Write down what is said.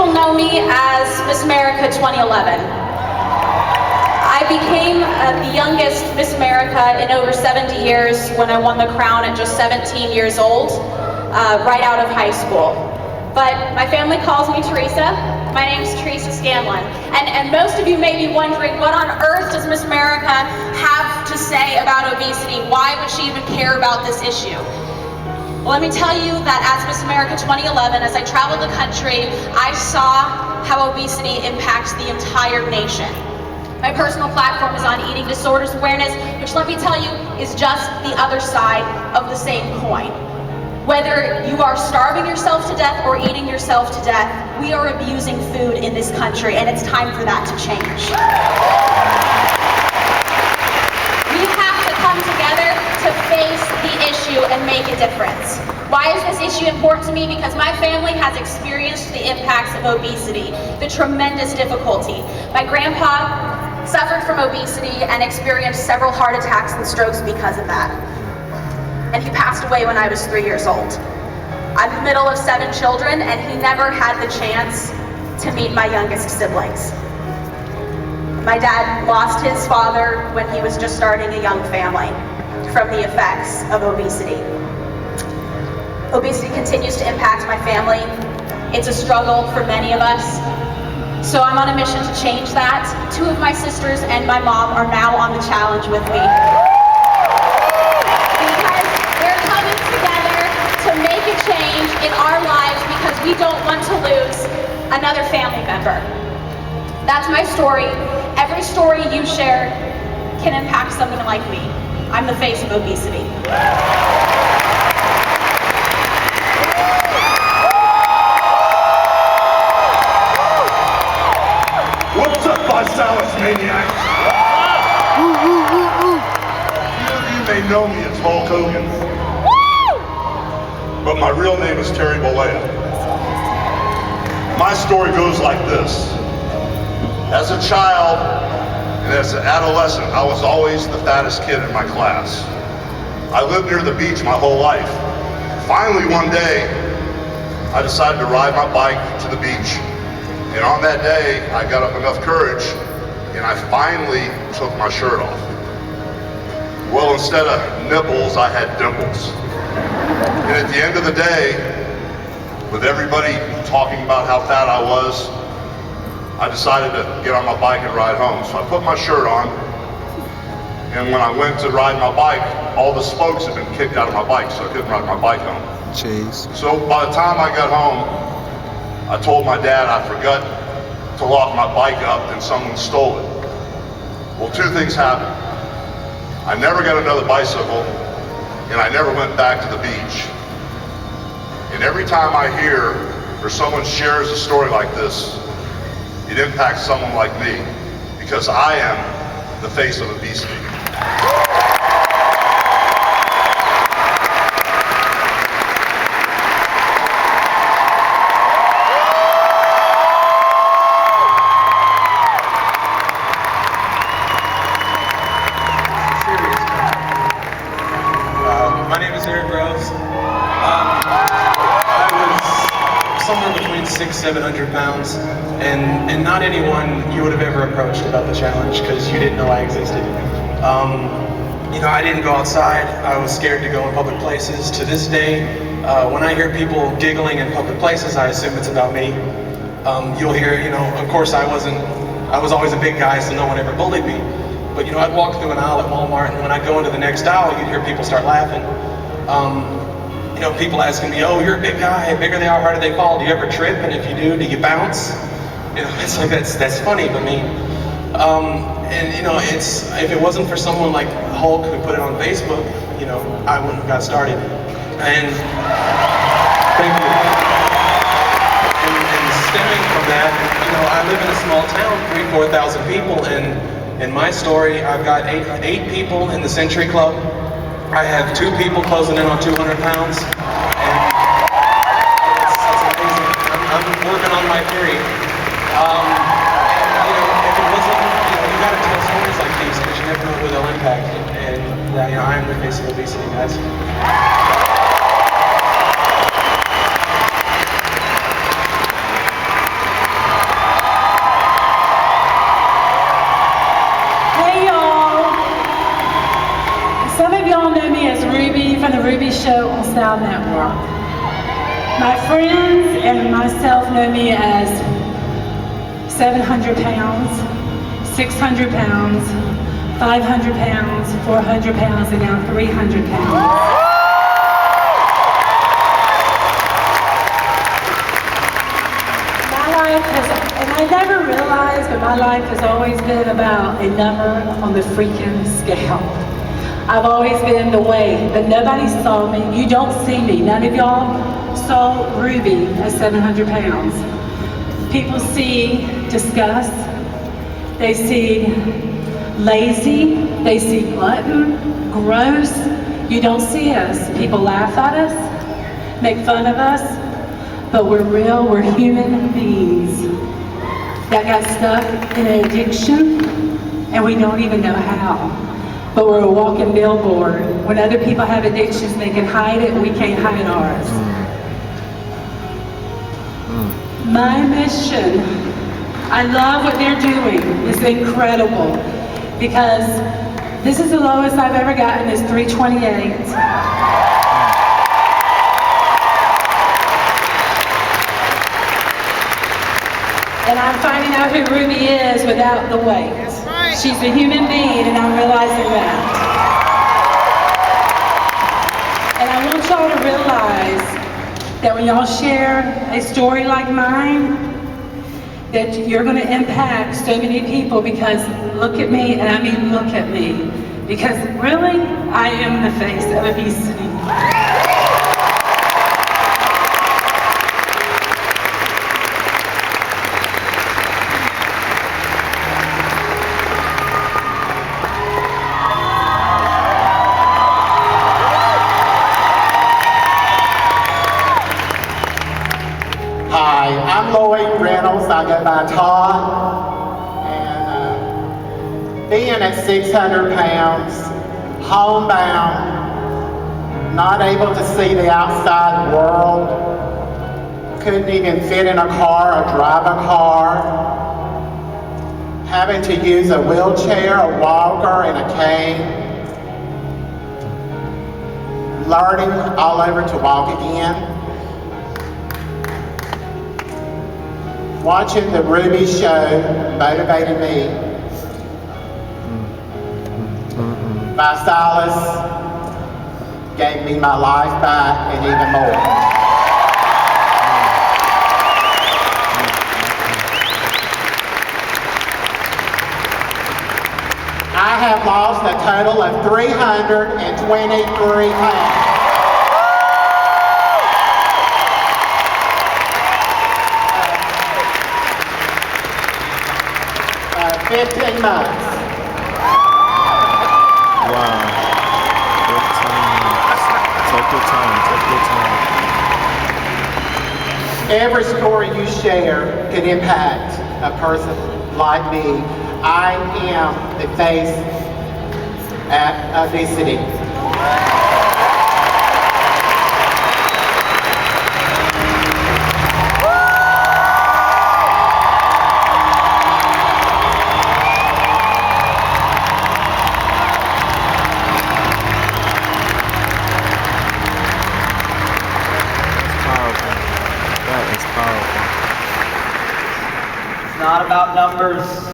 people know me as Miss America 2011. I became the youngest Miss America in over 70 years when I won the crown at just 17 years old, right out of high school. But my family calls me Teresa. My name's Teresa Scanlon. And most of you may be wondering, what on earth does Miss America have to say about obesity? Why would she even care about this issue? Well, let me tell you that as Miss America 2011, as I traveled the country, I saw how obesity impacts the entire nation. My personal platform is on eating disorders awareness, which, let me tell you, is just the other side of the same coin. Whether you are starving yourself to death or eating yourself to death, we are abusing food in this country, and it's time for that to change. We have to come together to face the issue and make a difference. Why is this issue important to me? Because my family has experienced the impacts of obesity, the tremendous difficulty. My grandpa suffered from obesity and experienced several heart attacks and strokes because of that. And he passed away when I was 3 years old. I'm the middle of 7 children, and he never had the chance to meet my youngest siblings. My dad lost his father when he was just starting a young family from the effects of obesity. Obesity continues to impact my family. It's a struggle for many of us. So I'm on a mission to change that. 2 of my sisters and my mom are now on the challenge with me. Because we're coming together to make a change in our lives because we don't want to lose another family member. That's my story. Every story you share can impact someone like me. I'm the face of obesity. What's up, Visalis maniacs? Few of you may know me as Hulk Hogan, but my real name is Terry Bollea. My story goes like this. As a child and as an adolescent, I was always the fattest kid in my class. I lived near the beach my whole life. Finally, one day, I decided to ride my bike to the beach. And on that day, I got up enough courage, and I finally took my shirt off. Well, instead of nipples, I had dimples. And at the end of the day, with everybody talking about how fat I was, I decided to get on my bike and ride home. So I put my shirt on, and when I went to ride my bike, all the spokes had been kicked out of my bike, so I couldn't ride my bike home. Jeez. So by the time I got home, I told my dad I forgot to lock my bike up and someone stole it. Well, 2 things happened. I never got another bicycle, and I never went back to the beach. And every time I hear or someone shares a story like this, it impacts someone like me, because I am the face of obesity. My name is Eric Rose. I was somewhere between 600-700 pounds, and not anyone you would have ever approached about the challenge because you didn't know I existed. You know, I didn't go outside. I was scared to go in public places. To this day, when I hear people giggling in public places, I assume it's about me. You'll hear, you know, of course I was always a big guy, so no one ever bullied me. But you know, I'd walk through an aisle at Walmart, and when I'd go into the next aisle, you'd hear people start laughing. You know, people asking me, "Oh, you're a big guy. The bigger they are, harder they fall. Do you ever trip? And if you do you bounce?" You know, it's like that's funny to me. And you know, if it wasn't for someone like Hulk who put it on Facebook, you know, I wouldn't have got started. And thank you. And stemming from that, you know, I live in a small town, 3,000-4,000 people, and in my story, I've got eight people in the Century Club. I have 2 people closing in on 200 pounds, and it's amazing. I'm working on my theory. And, you know, if it wasn't, you know, you gotta tell stories like these because you never know who they'll impact. And you know, I am the face of obesity, guys. Ruby Show on Sound Network. My friends and myself know me as 700 pounds, 600 pounds, 500 pounds, 400 pounds, and now 300 pounds. And I never realized, but my life has always been about a number on the freaking scale. I've always been the weight, but nobody saw me. You don't see me. None of y'all saw Ruby at 700 pounds. People see disgust. They see lazy. They see glutton, gross. You don't see us. People laugh at us, make fun of us, but we're real. We're human beings that got stuck in an addiction, and we don't even know how. But we're a walking billboard. When other people have addictions, they can hide it, we can't hide ours. My mission, I love what they're doing. It's incredible, because this is the lowest I've ever gotten, is 328. And I'm finding out who Ruby is without the weight. Right. She's a human being, and I'm realizing that. And I want y'all to realize that when y'all share a story like mine, that you're going to impact so many people, because look at me, and I mean look at me. Because really, I am the face of obesity. Hi, I'm Lloyd Reynolds. I go by Todd. And being at 600 pounds, homebound, not able to see the outside world, couldn't even fit in a car or drive a car, having to use a wheelchair, a walker, and a cane, learning all over to walk again. Watching the Ruby Show motivated me. My stylist gave me my life back and even more. I have lost a total of 323 pounds. 15 months. Wow. Take your time. Take your time. Every story you share can impact a person like me. I am the face at obesity. That is powerful. It's not about numbers.